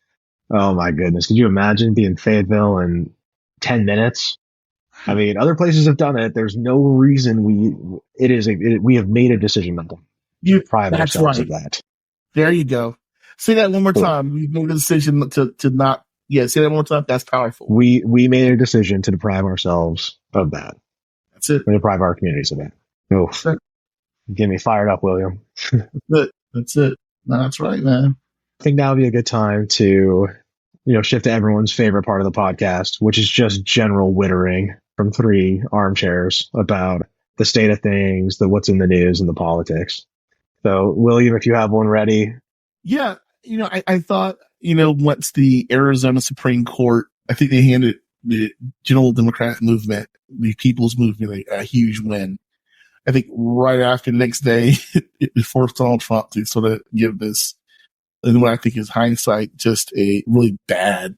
oh my goodness. Could you imagine being in Fayetteville in 10 minutes? I mean, other places have done it. There's no reason we have made a decision not to pride ourselves of that. There you go. Say that one more time. We made a decision to not. Yeah, say that one more time. That's powerful. We made a decision to deprive ourselves of that. That's it. We deprive our communities of that. Oh, get me fired up, William. That's it. No, that's right, man. I think now would be a good time to, shift to everyone's favorite part of the podcast, which is just general wittering from three armchairs about the state of things, the what's in the news, and the politics. So, William, if you have one ready. Yeah. I thought, once the Arizona Supreme Court, I think they handed the General Democratic Movement, the People's Movement, a huge win. I think right after the next day, it forced Donald Trump to sort of give this, and what I think is hindsight, just a really bad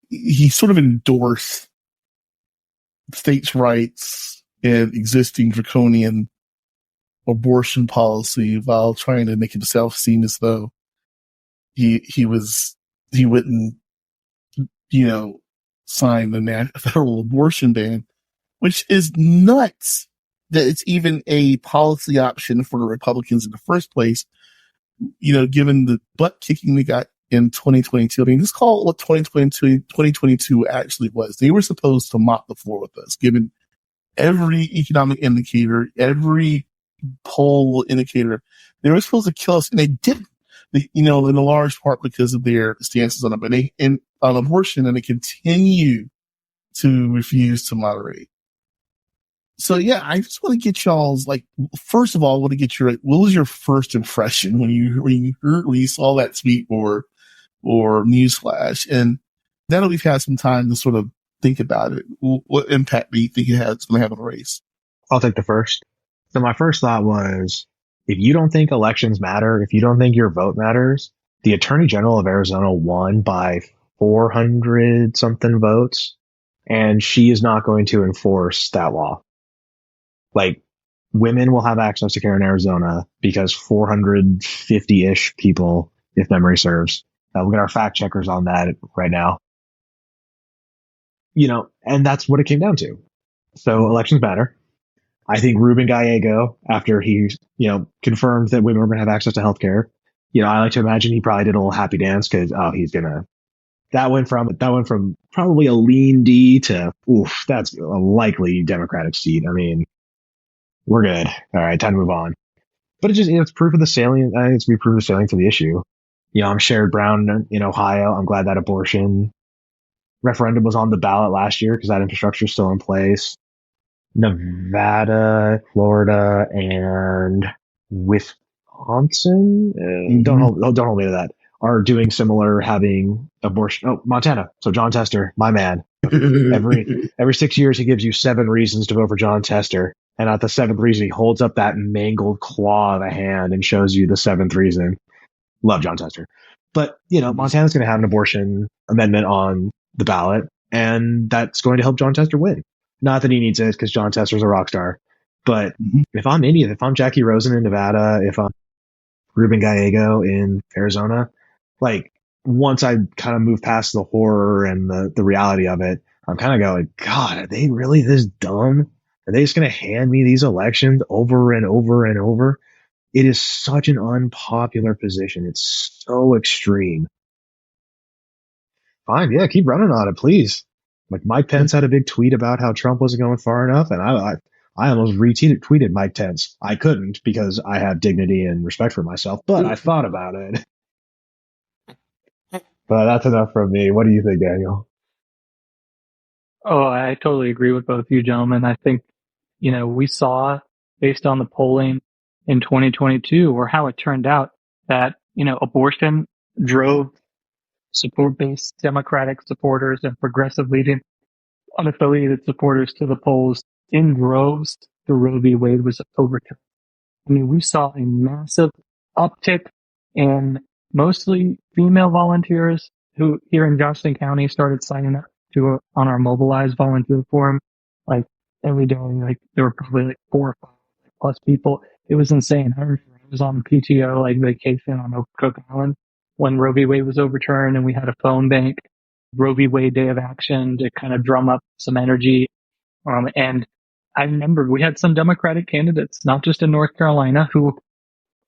he sort of endorsed states' rights and existing draconian abortion policy while trying to make himself seem as though he wouldn't, sign the federal abortion ban, which is nuts that it's even a policy option for the Republicans in the first place, given the butt kicking they got in 2022. I mean, let's call it what 2022 actually was. They were supposed to mop the floor with us, given every economic indicator, every poll indicator. They were supposed to kill us, and they didn't. In a large part because of their stances on on abortion, and they continue to refuse to moderate. So yeah, I just want to get y'all's, first of all, I want to get what was your first impression when you saw that tweet or newsflash? And now that we've had some time to sort of think about it, what impact do you think it's going to have on the race? I'll take the first. So my first thought was, if you don't think elections matter, if you don't think your vote matters, the Attorney General of Arizona won by 400 something votes, and she is not going to enforce that law. Women will have access to care in Arizona because 450-ish people, if memory serves. We'll get our fact checkers on that right now. And that's what it came down to. So elections matter. I think Ruben Gallego, after he, confirmed that women were going to have access to healthcare, I like to imagine he probably did a little happy dance because, that went from probably a lean D to, that's a likely Democratic seat. I mean, we're good. All right, time to move on. But it's proof of the salient. I think it's proof of the salient to the issue. I'm Sherrod Brown in Ohio. I'm glad that abortion referendum was on the ballot last year because that infrastructure is still in place. Nevada, Florida, and Wisconsin. Don't hold me to that. Are doing similar, having abortion. Oh, Montana. So John Tester, my man. Every 6 years, he gives you 7 reasons to vote for John Tester, and at the 7th reason, he holds up that mangled claw of a hand and shows you the 7th reason. Love John Tester, but Montana's going to have an abortion amendment on the ballot, and that's going to help John Tester win. Not that he needs it because John Tester's a rock star, but if I'm Indian, if I'm Jackie Rosen in Nevada, if I'm Ruben Gallego in Arizona, once I kind of move past the horror and the reality of it, I'm kind of going, God, are they really this dumb? Are they just going to hand me these elections over and over and over? It is such an unpopular position. It's so extreme. Fine, yeah, keep running on it, please. Mike Pence had a big tweet about how Trump wasn't going far enough, and I almost retweeted Mike Pence. I couldn't because I have dignity and respect for myself, but I thought about it. But that's enough from me. What do you think, Daniel? Oh, I totally agree with both of you gentlemen. I think, we saw, based on the polling in 2022, or how it turned out, that, abortion drove support-based Democratic supporters and progressive leading unaffiliated supporters to the polls in droves. The Roe v. Wade was overturned. I mean, we saw a massive uptick in mostly female volunteers who here in Johnston County started signing up on our mobilized volunteer forum. Every day, there were probably 4 or 5 plus people. It was insane. I remember I was on PTO, vacation on Cook Island when Roe v. Wade was overturned, and we had a phone bank, Roe v. Wade Day of Action, to kind of drum up some energy. And I remember we had some Democratic candidates, not just in North Carolina, who,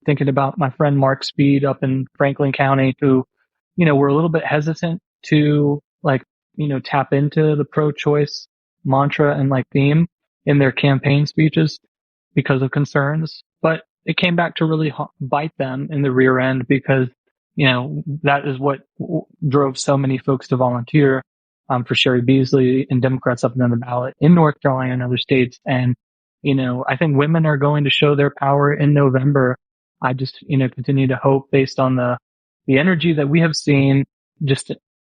thinking about my friend Mark Speed up in Franklin County, who, were a little bit hesitant to tap into the pro-choice mantra and theme in their campaign speeches because of concerns. But it came back to really bite them in the rear end because, that is what drove so many folks to volunteer for Sherry Beasley and Democrats up and down the ballot in North Carolina and other states. And, I think women are going to show their power in November. I just, continue to hope, based on the energy that we have seen just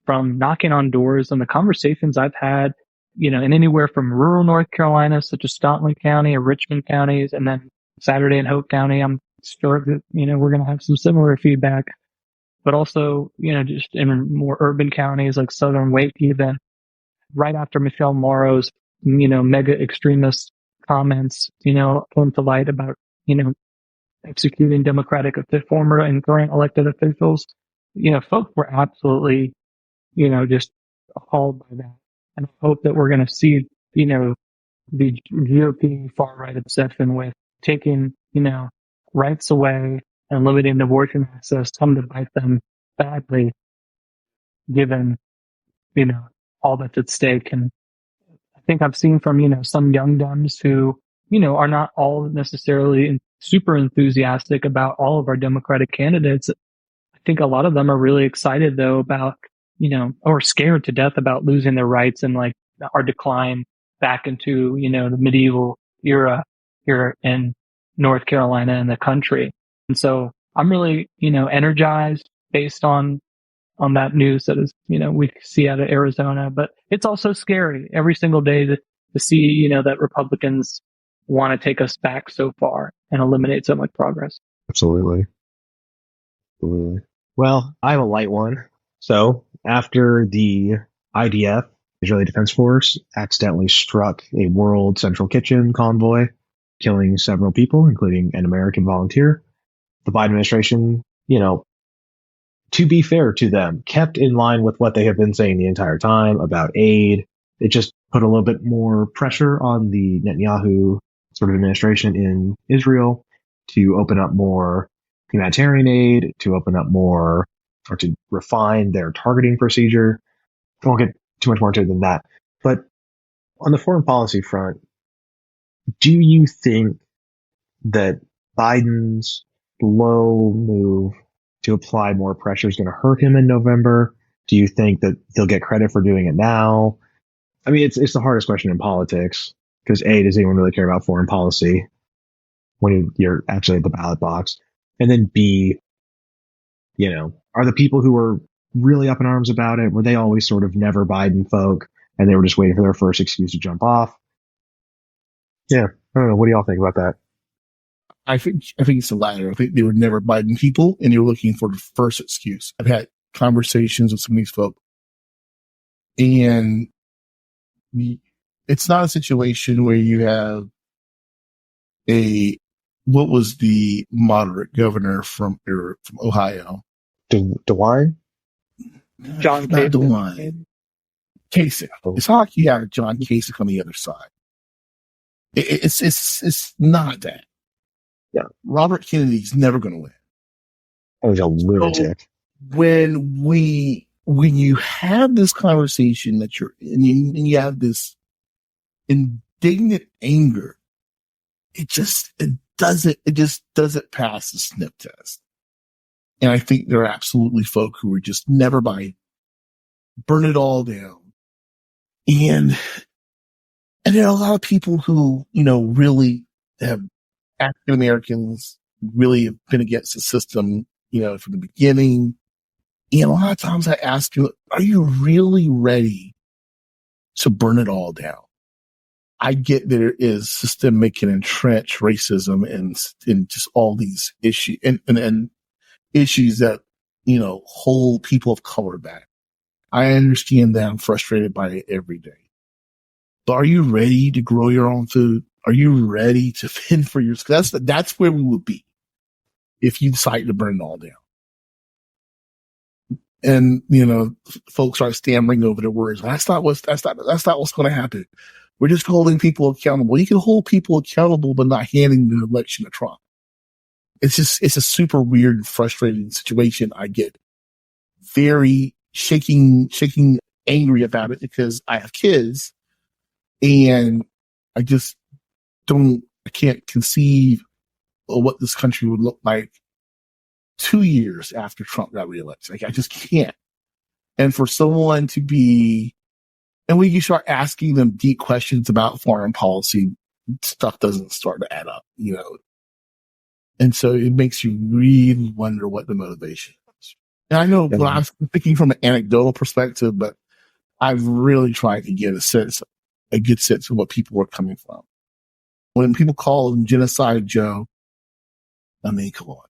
from knocking on doors and the conversations I've had, in anywhere from rural North Carolina, such as Staunton County or Richmond counties, and then Saturday in Hoke County. I'm sure that, we're going to have some similar feedback. but also, just in more urban counties like Southern Wake, even right after Michelle Morrow's, mega extremist comments, came to light about, executing former and current elected officials, folks were absolutely, just appalled by that. And I hope that we're going to see, the GOP far right obsession with taking, rights away and limiting abortion access come to bite them badly, given, all that's at stake. And I think I've seen from, some young Dems who, are not all necessarily super enthusiastic about all of our Democratic candidates. I think a lot of them are really excited though about, or scared to death about losing their rights and like our decline back into, the medieval era here in North Carolina and the country. And so I'm really, energized based on that news that is, we see out of Arizona, but it's also scary every single day to see, that Republicans want to take us back so far and eliminate so much progress. Absolutely. Well, I have a light one. So after the IDF, Israeli Defense Force, accidentally struck a World Central Kitchen convoy, killing several people, including an American volunteer, the Biden administration, to be fair to them, kept in line with what they have been saying the entire time about aid. It just put a little bit more pressure on the Netanyahu sort of administration in Israel to open up more humanitarian aid, to open up more, or to refine their targeting procedure. I won't get too much more into it than that. But on the foreign policy front, do you think that Biden's slow move to apply more pressure is going to hurt him in November? Do you think that he'll get credit for doing it now? I mean, it's the hardest question in politics because A, does anyone really care about foreign policy when you're actually at the ballot box? And then B, are the people who were really up in arms about it, were they always sort of never Biden folk and they were just waiting for their first excuse to jump off? Yeah, I don't know. What do y'all think about that? I think it's the latter. I think they were never Biden people and they were looking for the first excuse. I've had conversations with some of these folks and it's not a situation where you have what was the moderate governor from Ohio? DeWine? John Not DeWine. Kasich. It's not like you have John Kasich on the other side. It's not that. Yeah. Robert Kennedy's never going to win. Oh, he's a lunatic. So when you have this conversation that and you have this indignant anger, it just doesn't pass the sniff test. And I think there are absolutely folk who are just never Biden, burn it all down. And there are a lot of people who, really have African Americans really have been against the system, from the beginning. And a lot of times I ask you, are you really ready to burn it all down? I get there is systemic and entrenched racism and just all these issues and issues that, hold people of color back. I understand that. I'm frustrated by it every day. But are you ready to grow your own food? Are you ready to fend for yourself? That's where we would be if you decide to burn it all down. And, folks are stammering over their words. That's not what's going to happen. We're just holding people accountable. You can hold people accountable, but not handing the election to Trump. It's a super weird and frustrating situation. I get very shaking, angry about it because I have kids and I just I can't conceive of what this country would look like 2 years after Trump got reelected. Like, I just can't. And for someone to be, and when you start asking them deep questions about foreign policy, stuff doesn't start to add up, And so it makes you really wonder what the motivation is. And I know when I'm thinking from an anecdotal perspective, but I've really tried to get a good sense of what people are coming from. When people call him Genocide Joe, I mean, come on.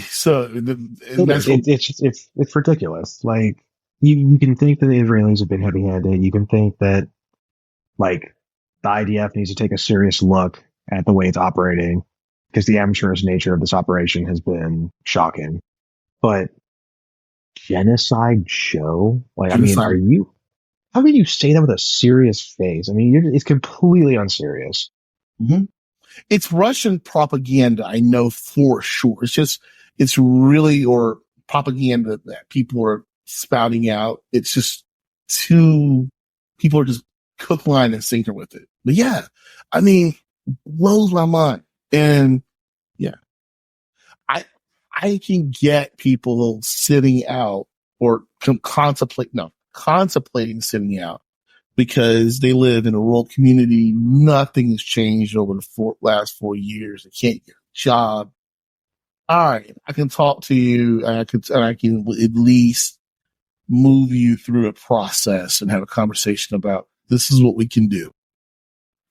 So that's what, It's ridiculous. Like you can think that the Israelis have been heavy-handed. You can think that like the IDF needs to take a serious look at the way it's operating because the amateurish nature of this operation has been shocking. But genocide show, like I mean, genocide. how can you say that with a serious face? I mean, it's completely unserious. Mm-hmm. It's Russian propaganda, I know for sure. It's really, or propaganda that people are spouting out. It's just people are just cook, line, and sinker with it. But yeah, I mean, blows my mind. And yeah, I can get people sitting out or contemplating sitting out because they live in a rural community. Nothing has changed over the last 4 years. They can't get a job. All right, I can talk to you, and I can at least move you through a process and have a conversation about this is what we can do.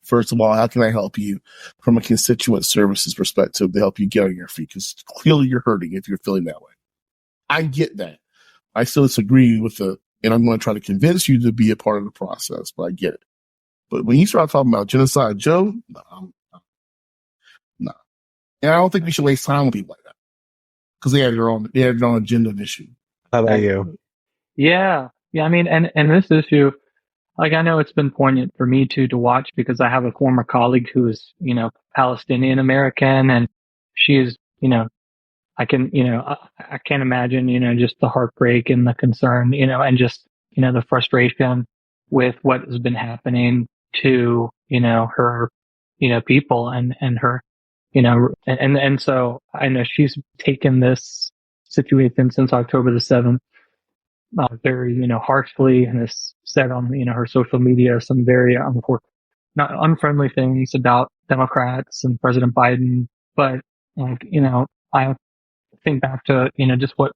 First of all, how can I help you from a constituent services perspective to help you get on your feet? Because clearly you're hurting if you're feeling that way. I get that. I still disagree with and I'm going to try to convince you to be a part of the process, but I get it. But when you start talking about genocide, Joe, no. And I don't think we should waste time with people like that because they have their own agenda and issue. How about you? Yeah. I mean, and this issue, like I know it's been poignant for me too to watch because I have a former colleague who is, Palestinian American, and she is, I can, I can't imagine, just the heartbreak and the concern, and just, the frustration with what has been happening to, her, people and her, and so I know she's taken this situation since October the 7th, very, harshly, and has said on, her social media some very, not unfriendly things about Democrats and President Biden. But, like, I think back to, just what,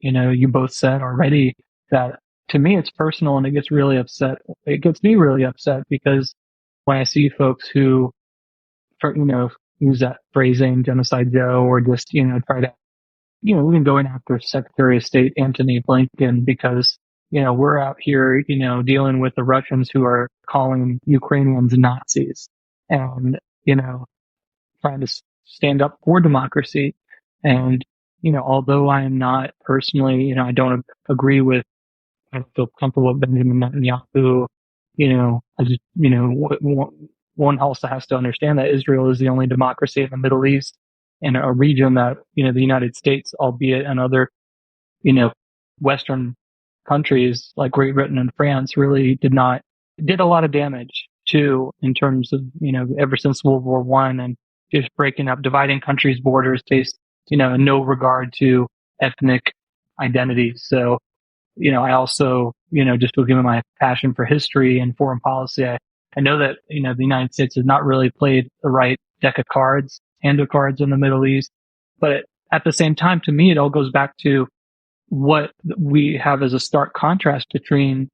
you both said already, that to me, it's personal and it gets me really upset because when I see folks who, use that phrasing, genocide Joe, or just, try to, even going after Secretary of State Antony Blinken because, we're out here, dealing with the Russians who are calling Ukrainians Nazis and, trying to stand up for democracy. And, although I am not personally, I don't agree with, I don't feel comfortable with Benjamin Netanyahu, I just, one also has to understand that Israel is the only democracy in the Middle East and a region that, the United States, albeit and other, Western countries like Great Britain and France really did a lot of damage to in terms of, ever since World War One and just breaking up, dividing countries' borders based, in no regard to ethnic identity. So, I also, just given my passion for history and foreign policy, I know that, the United States has not really played the right hand of cards in the Middle East. But at the same time, to me, it all goes back to what we have as a stark contrast between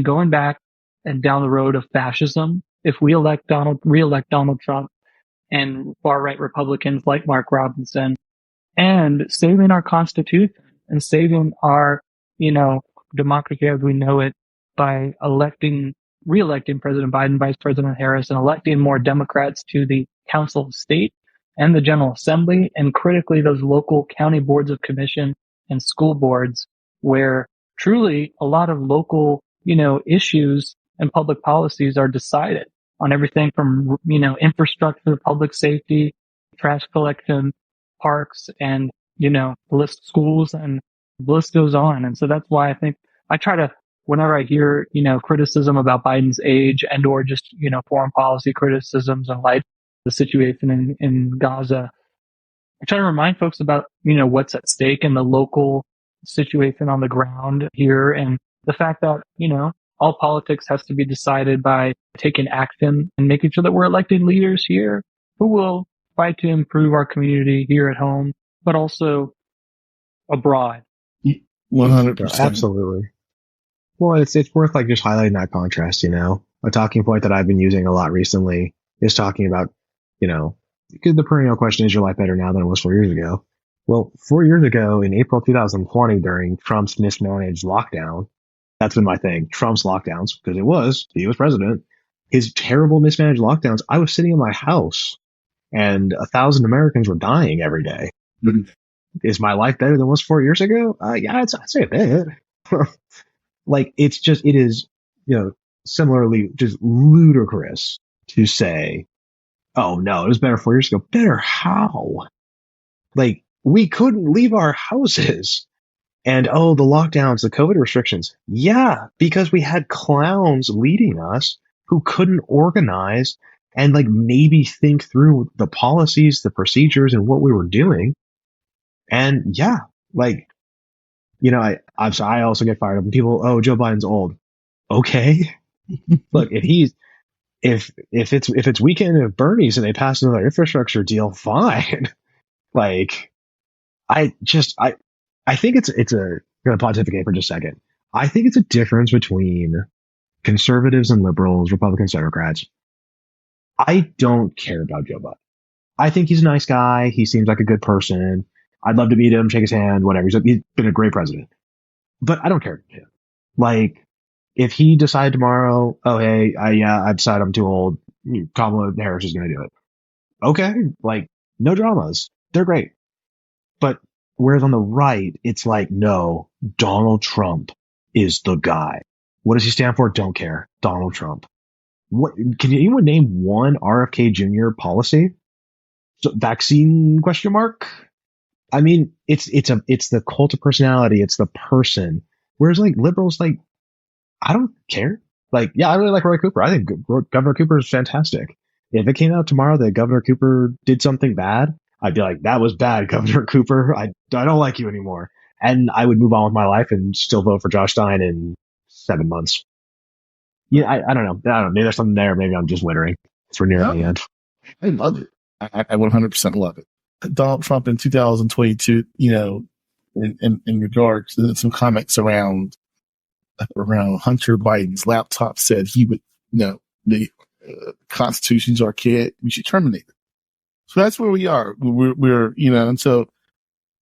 going back and down the road of fascism. If we re-elect Donald Trump and far right Republicans like Mark Robinson, and saving our Constitution and saving our, democracy as we know it by re-electing President Biden, Vice President Harris, and electing more Democrats to the Council of State and the General Assembly, and critically those local county boards of commission and school boards, where truly a lot of local, issues and public policies are decided on everything from, infrastructure, public safety, trash collection, parks, and, list schools, and the list goes on. And so that's why I think I try to, whenever I hear, criticism about Biden's age and or just, foreign policy criticisms in light of the situation in Gaza, I try to remind folks about, what's at stake in the local situation on the ground here, and the fact that, all politics has to be decided by taking action and making sure that we're electing leaders here who will fight to improve our community here at home, but also abroad. 100%. Absolutely. Well, it's worth like just highlighting that contrast, A talking point that I've been using a lot recently is talking about, the perennial question, is your life better now than it was 4 years ago? Well, 4 years ago in April 2020, during Trump's mismanaged lockdown, that's been my thing. Trump's lockdowns, because he was president. His terrible mismanaged lockdowns. I was sitting in my house and 1,000 Americans were dying every day. Mhm. Is my life better than it was 4 years ago? Yeah, I'd say a bit. Like, it is, similarly just ludicrous to say, oh no, it was better 4 years ago. Better how? Like, we couldn't leave our houses. And oh, the lockdowns, the COVID restrictions. Yeah, because we had clowns leading us who couldn't organize and like maybe think through the policies, the procedures, and what we were doing. And yeah, like, I also get fired up when people, oh, Joe Biden's old. Okay. Look, if it's weekend at Bernie's and they pass another infrastructure deal, fine. Like, I think it's going to pontificate for just a second. I think it's a difference between conservatives and liberals, Republicans, Democrats. I don't care about Joe Biden. I think he's a nice guy. He seems like a good person. I'd love to meet him, shake his hand, whatever. He's been a great president. But I don't care about him. Like, if he decided tomorrow, oh, hey, I decided I'm too old, Kamala Harris is going to do it. Okay, like, no dramas. They're great. But whereas on the right, it's like, no, Donald Trump is the guy. What does he stand for? Don't care. Donald Trump. What can anyone name one RFK Jr. policy? So, vaccine question mark? I mean, it's the cult of personality. It's the person. Whereas like liberals, like, I don't care. Like, yeah, I really like Roy Cooper. I think Governor Cooper is fantastic. If it came out tomorrow that Governor Cooper did something bad, I'd be like, that was bad, Governor Cooper. I don't like you anymore. And I would move on with my life and still vote for Josh Stein in 7 months. Yeah, I don't know. I don't know. Maybe there's something there. Maybe I'm just wittering. We're near the end. I love it. I 100% love it. Donald Trump in 2022, in regards to some comments around Hunter Biden's laptop said he would, the Constitution's archaic. We should terminate it. So that's where we are. We're and so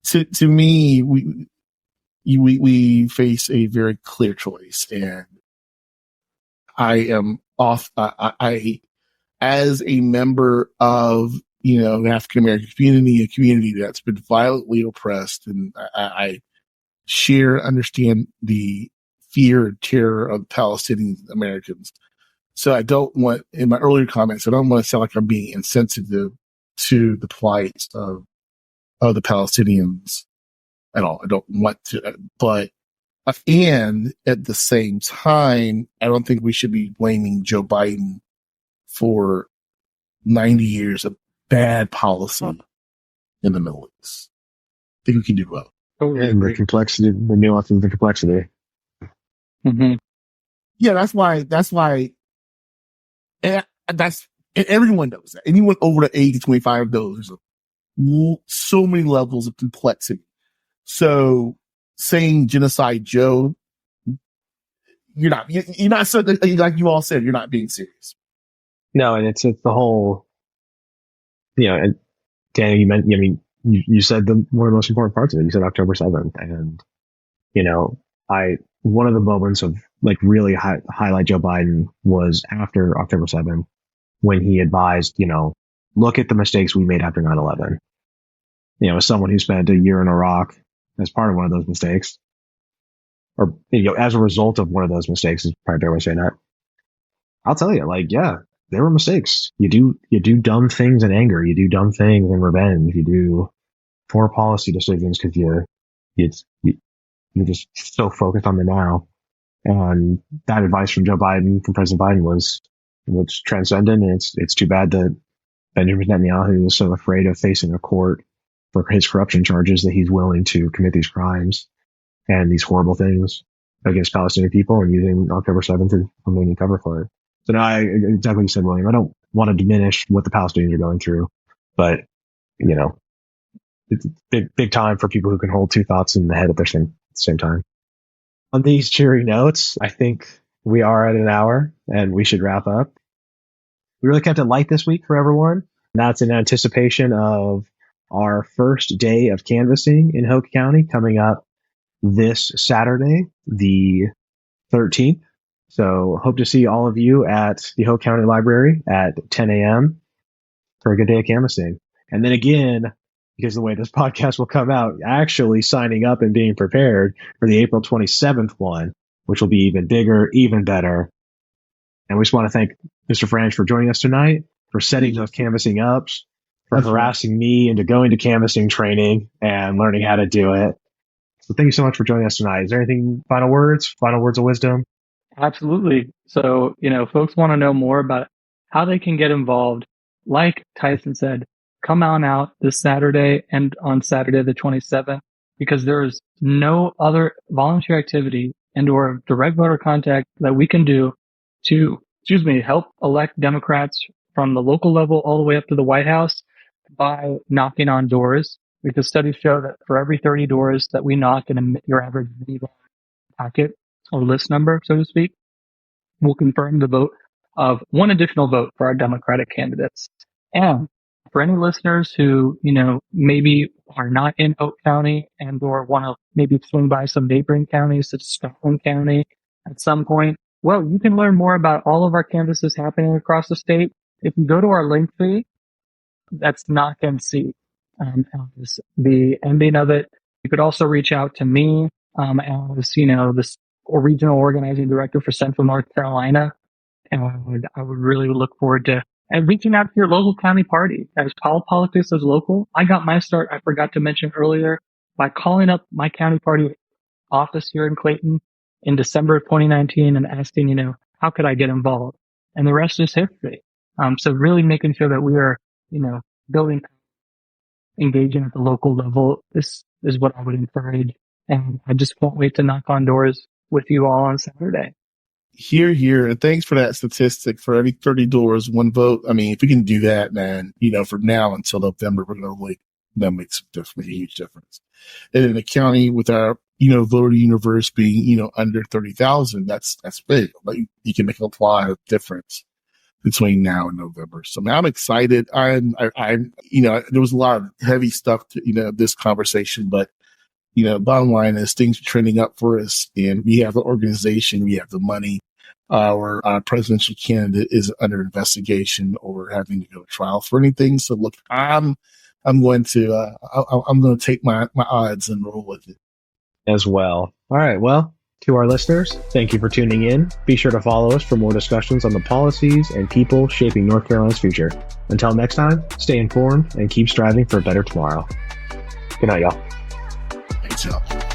to me, we face a very clear choice, and I am off. I as a member of the African American community, a community that's been violently oppressed, and I share and understand the fear and terror of Palestinian Americans. So I don't want, in my earlier comments, I don't want to sound like I'm being insensitive to the plight of the Palestinians at all. I don't want to, but and at the same time, I don't think we should be blaming Joe Biden for 90 years of bad policy in the Middle East. I think we can do well. And the complexity, the nuance of the complexity. Mm-hmm. Yeah, that's why, and everyone knows that. Anyone over the age of 25 knows there's so many levels of complexity. So saying genocide Joe, you're not like you all said, you're not being serious. No, and it's the whole, and Daniel, you said one of the most important parts of it. You said October 7th, and one of the moments of like really highlight Joe Biden was after October 7th, when he advised, look at the mistakes we made after 9/11. As someone who spent a year in Iraq as part of one of those mistakes, or as a result of one of those mistakes, is probably a better way of saying that. I'll tell you, like, yeah, there were mistakes. You do dumb things in anger. You do dumb things in revenge. You do poor policy decisions because you're just so focused on the now. And that advice from from President Biden was transcendent. And it's too bad that Benjamin Netanyahu was so afraid of facing a court for his corruption charges that he's willing to commit these crimes and these horrible things against Palestinian people and using October 7th as a main cover for it. So now, exactly what you said, William, I don't want to diminish what the Palestinians are going through, but, it's big time for people who can hold two thoughts in the head at the same time. On these cheery notes, I think we are at an hour and we should wrap up. We really kept it light this week for everyone. And that's in anticipation of our first day of canvassing in Hoke County coming up this Saturday, the 13th. So hope to see all of you at the Hoke County Library at 10 a.m. for a good day of canvassing. And then again, because the way this podcast will come out, actually signing up and being prepared for the April 27th one, which will be even bigger, even better. And we just want to thank Mr. Franch for joining us tonight, for setting those canvassing ups, for harassing me into going to canvassing training and learning how to do it. So thank you so much for joining us tonight. Is there anything, final words of wisdom? Absolutely. So, folks want to know more about how they can get involved. Like Tyson said, come on out this Saturday and on Saturday the 27th, because there is no other volunteer activity and or direct voter contact that we can do to, help elect Democrats from the local level all the way up to the White House by knocking on doors. Because studies show that for every 30 doors that we knock in your average minivan packet or list number, so to speak, will confirm the vote of one additional vote for our Democratic candidates. And for any listeners who, maybe are not in Hoke County and or want to maybe swing by some neighboring counties such as Scotland County at some point, well, you can learn more about all of our canvases happening across the state. If you go to our link tree, that's knock and see. As the ending of it, you could also reach out to me as, this regional organizing director for Central North Carolina. And I would really look forward to reaching out to your local county party. As politics is local, I got my start, I forgot to mention earlier, by calling up my county party office here in Clayton in December of 2019 and asking, how could I get involved? And the rest is history. So really making sure that we are, building, engaging at the local level. This is what I would encourage. And I just won't wait to knock on doors with you all on Saturday. Here. And thanks for that statistic. For every 30 doors, one vote. I mean, if we can do that, man, from now until November, we're going to that makes a huge difference. And in the county with our, voter universe being, under 30,000, that's big. Like, you can make a lot of difference between now and November. So I'm excited. I'm there was a lot of heavy stuff to, this conversation, but, bottom line is things are trending up for us, and we have the organization, we have the money. Our presidential candidate is under investigation or having to go to trial for anything. So look, I'm going to take my odds and roll with it as well. All right. Well, to our listeners, thank you for tuning in. Be sure to follow us for more discussions on the policies and people shaping North Carolina's future. Until next time, stay informed and keep striving for a better tomorrow. Good night, y'all. Thanks, y'all.